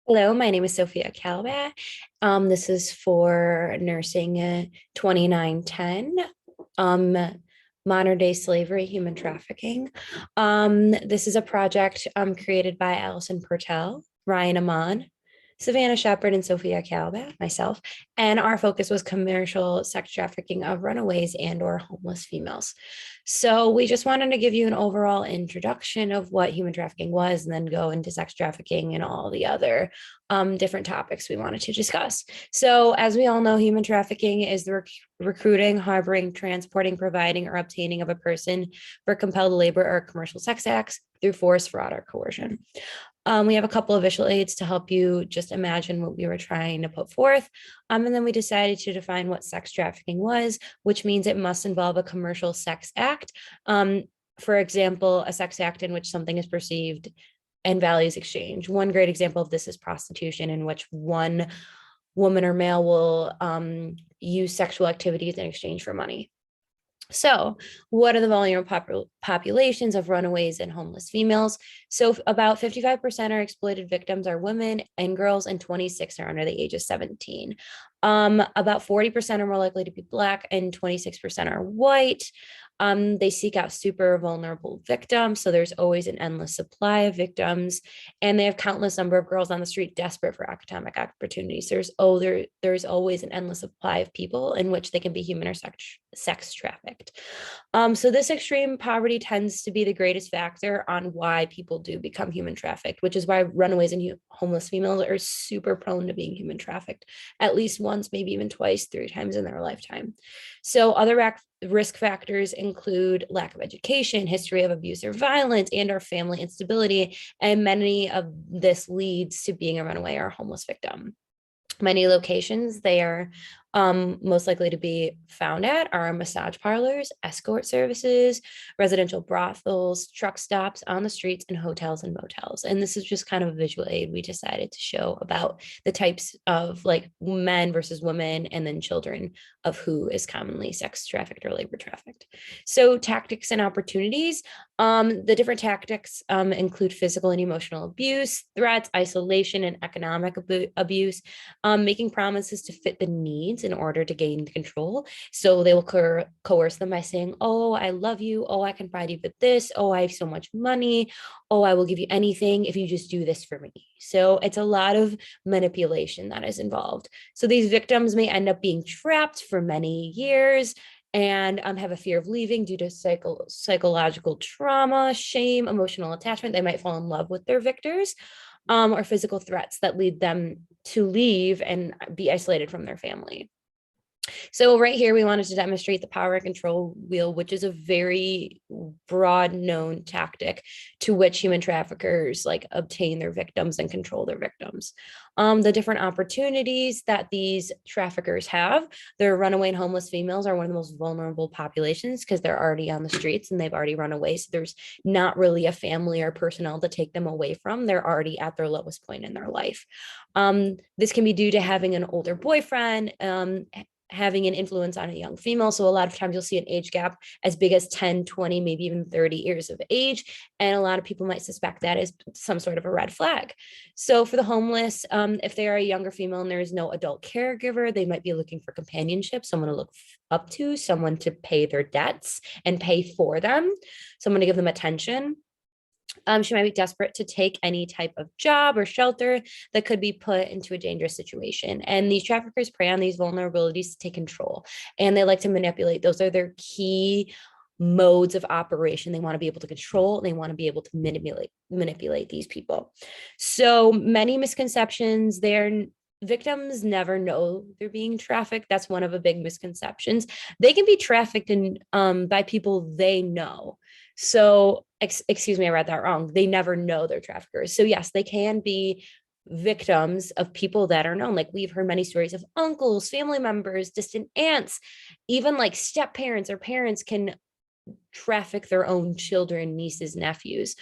Hello, my name is Sophia. This is for nursing 2910, um, modern day slavery, human trafficking. This is a project created by Allison Pertell, Ryan Amon, Savannah Shepard, and Sophia Calbat, myself. And our focus was commercial sex trafficking of runaways and or homeless females. So we just wanted to give you an overall introduction of what human trafficking was and then go into sex trafficking and all the other different topics we wanted to discuss. So, as we all know, human trafficking is the recruiting, harboring, transporting, providing, or obtaining of a person for compelled labor or commercial sex acts through force, fraud, or coercion. We have a couple of visual aids to help you just imagine what we were trying to put forth. And then we decided to define what sex trafficking was, which means it must involve a commercial sex act. For example, a sex act in which something is perceived and values exchange. One great example of this is prostitution, in which one woman or male will use sexual activities in exchange for money. So, what are the vulnerable populations of runaways and homeless females? So, about 55% are exploited victims are women and girls, and 26 are under the age of 17. About 40% are more likely to be Black, and 26% are white. They seek out super vulnerable victims, so there's always an endless supply of victims, and they have countless number of girls on the street desperate for economic opportunities. There's always an endless supply of people in which they can be human or sex trafficked. So this extreme poverty tends to be the greatest factor on why people do become human trafficked, which is why runaways and homeless females are super prone to being human trafficked at least once, maybe even twice, 3 times in their lifetime. So other risk factors include lack of education, history of abuse or violence, and or family instability. And many of this leads to being a runaway or homeless victim. Many locations they are most likely to be found at are massage parlors, escort services, residential brothels, truck stops on the streets, and hotels and motels. And this is just kind of a visual aid we decided to show about the types of like men versus women and then children of who is commonly sex trafficked or labor trafficked. So tactics and opportunities. The different tactics include physical and emotional abuse, threats, isolation, and economic abuse, making promises to fit the needs in order to gain control. So they will coerce them by saying, oh, I love you. Oh, I can provide you with this. Oh, I have so much money. Oh, I will give you anything if you just do this for me. So it's a lot of manipulation that is involved. So these victims may end up being trapped for many years and have a fear of leaving due to psychological trauma, shame, emotional attachment. They might fall in love with their victors, or physical threats that lead them to leave and be isolated from their family. So right here, we wanted to demonstrate the power and control wheel, which is a very broad known tactic to which human traffickers like obtain their victims and control their victims. The different opportunities that these traffickers have, their runaway and homeless females are one of the most vulnerable populations because they're already on the streets and they've already run away. So there's not really a family or personnel to take them away from. They're already at their lowest point in their life. This can be due to having an older boyfriend, having an influence on a young female. So a lot of times you'll see an age gap as big as 10, 20, maybe even 30 years of age. And a lot of people might suspect that is some sort of a red flag. So for the homeless, if they are a younger female and there is no adult caregiver, they might be looking for companionship, someone to look up to, someone to pay their debts and pay for them, someone to give them attention. She might be desperate to take any type of job or shelter that could be put into a dangerous situation. And these traffickers prey on these vulnerabilities to take control, and they like to manipulate. Those are their key modes of operation. They want to be able to control, and they want to be able to manipulate these people. So many misconceptions. Their victims never know they're being trafficked. That's one of the big misconceptions. They can be trafficked by people they know. So, excuse me, I read that wrong. They never know they're traffickers. So, yes, they can be victims of people that are known. Like we've heard many stories of uncles, family members, distant aunts, even like step parents or parents can traffic their own children, nieces, nephews.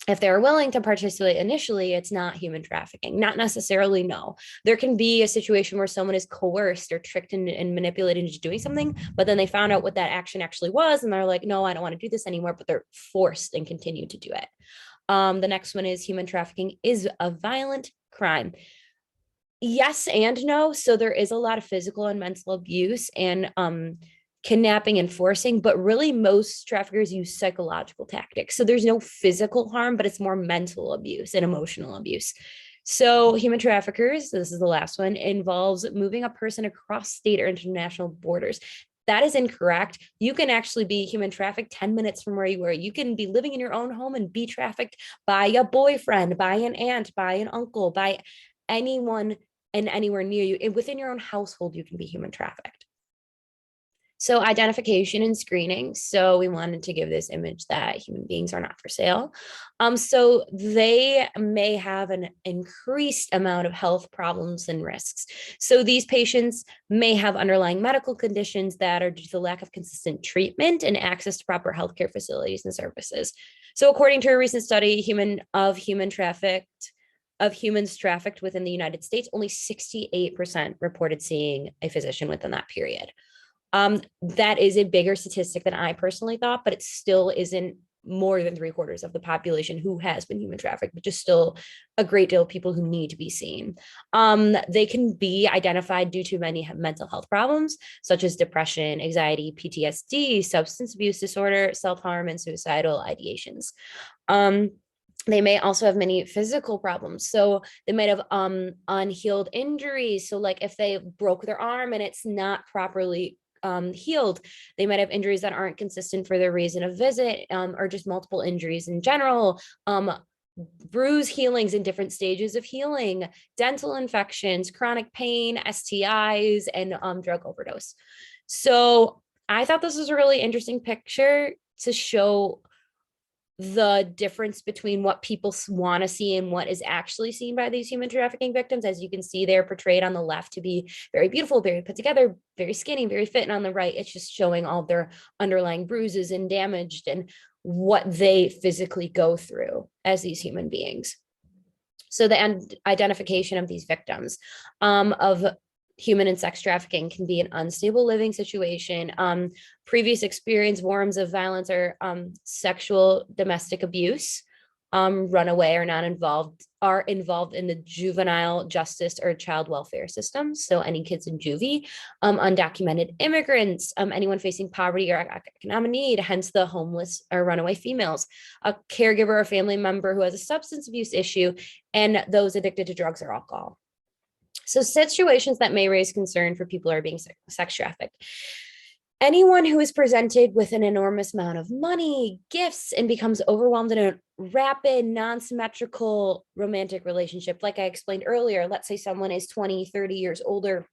If they're willing to participate initially, it's not human trafficking. Not necessarily, no. There can be a situation where someone is coerced or tricked and manipulated into doing something, but then they found out what that action actually was, and they're like, no, I don't want to do this anymore, but they're forced and continue to do it. The next one is human trafficking is a violent crime. Yes and no. So there is a lot of physical and mental abuse and kidnapping and forcing, but really most traffickers use psychological tactics. So there's no physical harm, but it's more mental abuse and emotional abuse. So human traffickers, this is the last one, involves moving a person across state or international borders. That is incorrect. You can actually be human trafficked 10 minutes from where you were. You can be living in your own home and be trafficked by a boyfriend, by an aunt, by an uncle, by anyone and anywhere near you. And within your own household, you can be human trafficked. So identification and screening. So we wanted to give this image that human beings are not for sale. So they may have an increased amount of health problems and risks. So these patients may have underlying medical conditions that are due to the lack of consistent treatment and access to proper healthcare facilities and services. So according to a recent study, of humans trafficked within the United States, only 68% reported seeing a physician within that period. That is a bigger statistic than I personally thought, but it still isn't more than 3/4 of the population who has been human trafficked, which is still a great deal of people who need to be seen. They can be identified due to many mental health problems, such as depression, anxiety, PTSD, substance abuse disorder, self-harm, and suicidal ideations. They may also have many physical problems. So they might have unhealed injuries. So like if they broke their arm and it's not properly healed, they might have injuries that aren't consistent for their reason of visit, or just multiple injuries in general, bruise healings in different stages of healing, dental infections, chronic pain, STIs, and drug overdose. So I thought this was a really interesting picture to show the difference between what people want to see and what is actually seen by these human trafficking victims. As you can see, they're portrayed on the left to be very beautiful, very put together, very skinny, very fit. And on the right, it's just showing all their underlying bruises and damaged and what they physically go through as these human beings. So the identification of these victims of human and sex trafficking can be an unstable living situation, previous experience, forms of violence, or sexual domestic abuse, runaway or not involved, are involved in the juvenile justice or child welfare system. So any kids in juvie, undocumented immigrants, anyone facing poverty or economic need, hence the homeless or runaway females, a caregiver or family member who has a substance abuse issue, and those addicted to drugs or alcohol. So situations that may raise concern for people who are being sex trafficked. Anyone who is presented with an enormous amount of money, gifts, and becomes overwhelmed in a rapid, non-symmetrical romantic relationship. Like I explained earlier, let's say someone is 20, 30 years older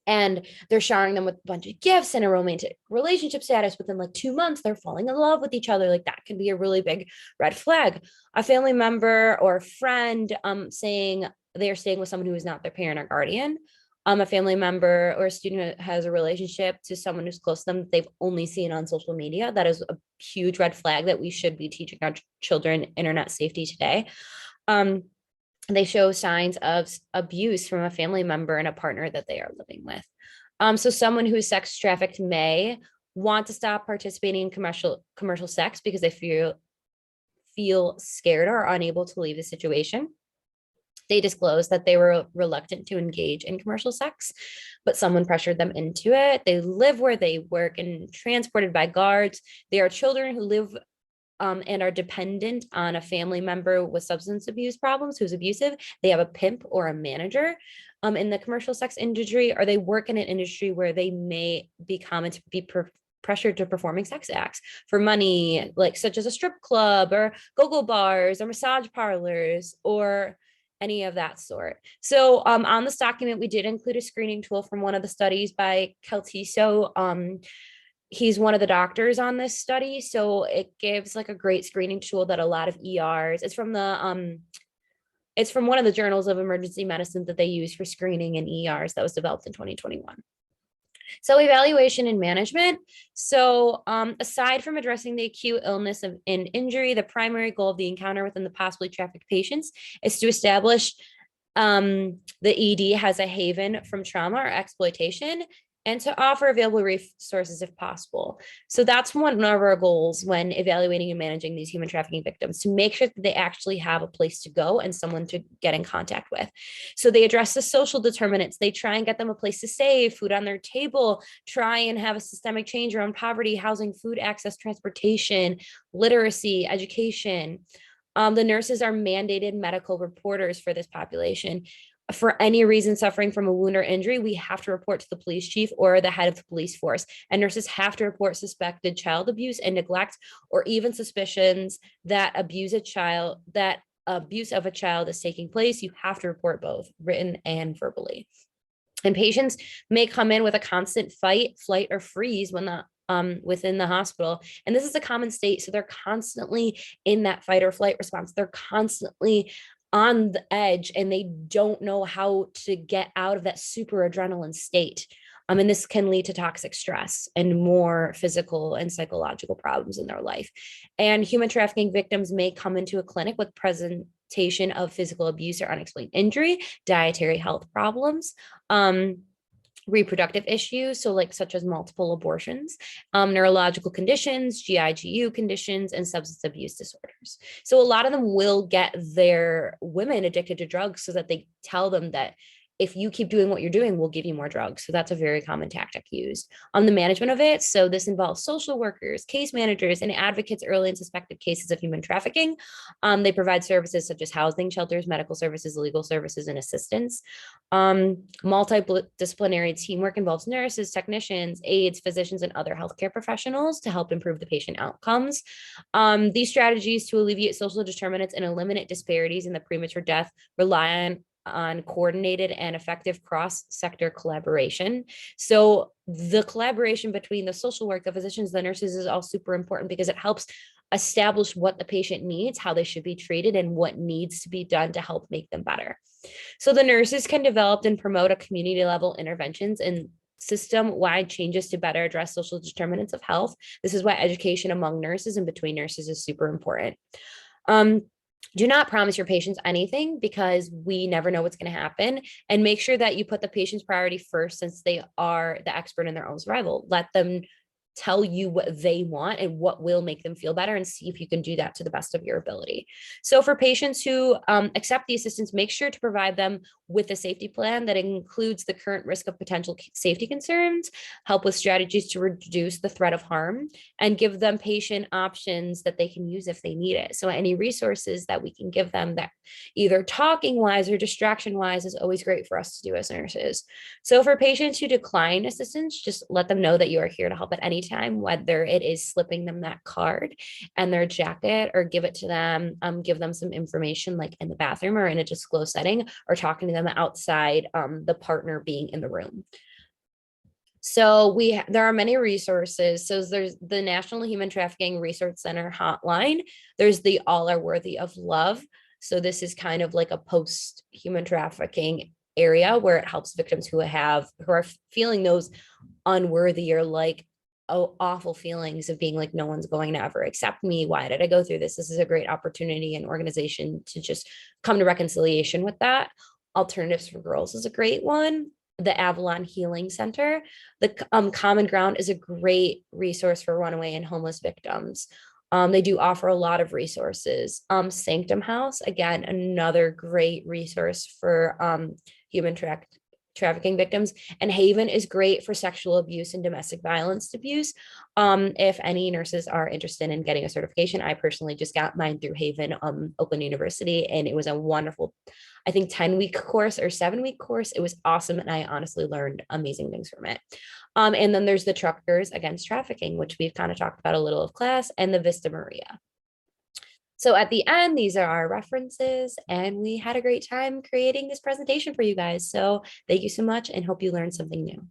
and they're showering them with a bunch of gifts and a romantic relationship status. Within like 2 months, they're falling in love with each other. Like that can be a really big red flag. A family member or friend saying they are staying with someone who is not their parent or guardian. A family member or a student who has a relationship to someone who's close to them that they've only seen on social media. That is a huge red flag that we should be teaching our children internet safety today. They show signs of abuse from a family member and a partner that they are living with. So someone who is sex trafficked may want to stop participating in commercial sex because they feel scared or unable to leave the situation. They disclosed that they were reluctant to engage in commercial sex, but someone pressured them into it. They live where they work and transported by guards. They are children who live and are dependent on a family member with substance abuse problems who's abusive. They have a pimp or a manager in the commercial sex industry, or they work in an industry where they may be common to be pressured to performing sex acts for money, like such as a strip club or go-go bars or massage parlors or any of that sort. So on this document, we did include a screening tool from one of the studies by Keltiso. He's one of the doctors on this study. So it gives like a great screening tool that a lot of ERs, it's from one of the journals of emergency medicine that they use for screening in ERs that was developed in 2021. So evaluation and management. So aside from addressing the acute illness and injury, the primary goal of the encounter within the possibly trafficked patients is to establish the ED has a haven from trauma or exploitation and to offer available resources if possible. So that's one of our goals when evaluating and managing these human trafficking victims, to make sure that they actually have a place to go and someone to get in contact with. So they address the social determinants. They try and get them a place to stay, food on their table, try and have a systemic change around poverty, housing, food access, transportation, literacy, education. The nurses are mandated medical reporters for this population. For any reason suffering from a wound or injury, we have to report to the police chief or the head of the police force. And nurses have to report suspected child abuse and neglect, or even suspicions that abuse of a child is taking place. You have to report both, written and verbally. And patients may come in with a constant fight, flight, or freeze when within the hospital. And this is a common state. So they're constantly in that fight or flight response. They're constantly on the edge and they don't know how to get out of that super adrenaline state. And this can lead to toxic stress and more physical and psychological problems in their life. And human trafficking victims may come into a clinic with presentation of physical abuse or unexplained injury, dietary health problems, reproductive issues, so like such as multiple abortions, neurological conditions, GIGU conditions, and substance abuse disorders. So a lot of them will get their women addicted to drugs so that they tell them that if you keep doing what you're doing, we'll give you more drugs. So that's a very common tactic used. On the management of it, so this involves social workers, case managers, and advocates early in suspected cases of human trafficking. They provide services such as housing, shelters, medical services, legal services, and assistance. Multidisciplinary teamwork involves nurses, technicians, aides, physicians, and other healthcare professionals to help improve the patient outcomes. These strategies to alleviate social determinants and eliminate disparities in the premature death rely on coordinated and effective cross-sector collaboration. So the collaboration between the social work, the physicians, the nurses is all super important because it helps establish what the patient needs, how they should be treated, and what needs to be done to help make them better. So the nurses can develop and promote a community level interventions and system-wide changes to better address social determinants of health. This is why education among nurses and between nurses is super important. Do not promise your patients anything because we never know what's going to happen, and make sure that you put the patient's priority first since they are the expert in their own survival. Let them tell you what they want and what will make them feel better, and see if you can do that to the best of your ability. So for patients who accept the assistance, make sure to provide them with a safety plan that includes the current risk of potential safety concerns, help with strategies to reduce the threat of harm, and give them patient options that they can use if they need it. So any resources that we can give them, that either talking wise or distraction wise, is always great for us to do as nurses. So for patients who decline assistance, just let them know that you are here to help at any time, whether it is slipping them that card and their jacket, or give it to them, give them some information like in the bathroom or in a disclosed setting, or talking to them outside, the partner being in the room. So there are many resources. So there's the National Human Trafficking Resource Center hotline. There's the All Are Worthy of Love. So this is kind of like a post human trafficking area where it helps victims who are feeling those unworthy or like awful feelings of being like, no one's going to ever accept me. Why did I go through this? This is a great opportunity and organization to just come to reconciliation with that. Alternatives for Girls is a great one. The Avalon Healing Center. The Common Ground is a great resource for runaway and homeless victims. They do offer a lot of resources. Sanctum House, again, another great resource for human trafficking victims. And Haven is great for sexual abuse and domestic violence abuse. If any nurses are interested in getting a certification, I personally just got mine through Haven, Oakland University, and it was a wonderful, I think 10-week course or 7-week course. It was awesome. And I honestly learned amazing things from it. And then there's the Truckers Against Trafficking, which we've kind of talked about a little of class, and the Vista Maria. So at the end, these are our references, and we had a great time creating this presentation for you guys. So thank you so much and hope you learned something new.